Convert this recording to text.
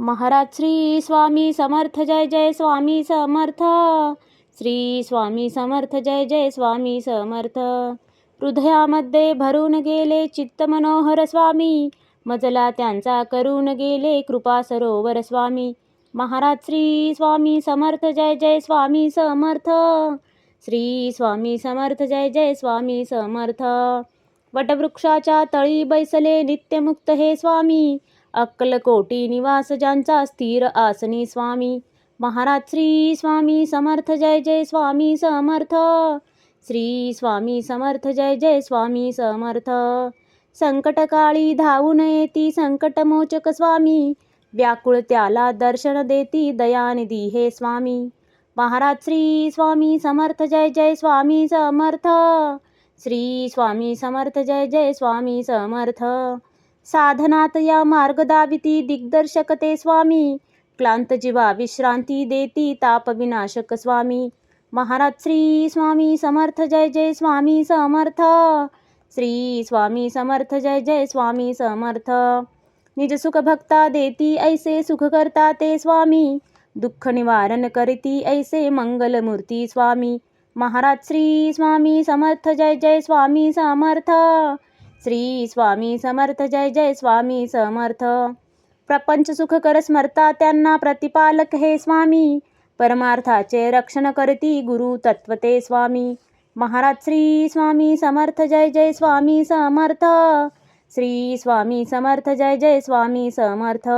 महाराज श्री स्वामी समर्थ जय जय स्वामी समर्थ. श्री स्वामी समर्थ जय जय स्वामी समर्थ. हृदयामध्ये भरून गेले चित्त मनोहर स्वामी, मजला त्यांचा करून गेले कृपा सरोवर स्वामी. महाराज श्री स्वामी समर्थ जय जय स्वामी समर्थ. श्री स्वामी समर्थ जय जय स्वामी समर्थ. वटवृक्षाच्या तळी बैसले नित्यमुक्त हे स्वामी, अक्कलकोटी निवास ज्यांचा स्थिर आसनी स्वामी. महाराज श्री स्वामी समर्थ जय जय स्वामी समर्थ. श्री स्वामी समर्थ जय जय स्वामी समर्थ. संकटकाळी धावून येती संकटमोचक स्वामी, व्याकुळ त्याला दर्शन देती दयानिधी हे स्वामी. महाराज श्री स्वामी समर्थ जय जय स्वामी समर्थ. श्री स्वामी समर्थ जय जय स्वामी समर्थ. साधनात या मार्ग दाविती दिग्दर्शक ते स्वामी, क्लांत जीवा विश्रांती देती ताप विनाशक स्वामी. महाराज श्री स्वामी समर्थ जय जय स्वामी समर्थ. श्री स्वामी समर्थ जय जय स्वामी समर्थ. निज सुख भक्ता देती ऐसे सुख करता ते स्वामी, दुःख निवारण करती ऐसे मंगलमूर्ती स्वामी. महाराज श्री स्वामी समर्थ जय जय स्वामी समर्थ. श्री स्वामी समर्थ जय जय स्वामी समर्थ. प्रपंच सुख कर स्मरता त्यांना प्रतिपालक हे स्वामी, परमार्थाचे रक्षण करती गुरु तत्वते स्वामी. महाराज श्री स्वामी समर्थ जय जय स्वामी समर्थ. श्री स्वामी समर्थ जय जय स्वामी समर्थ.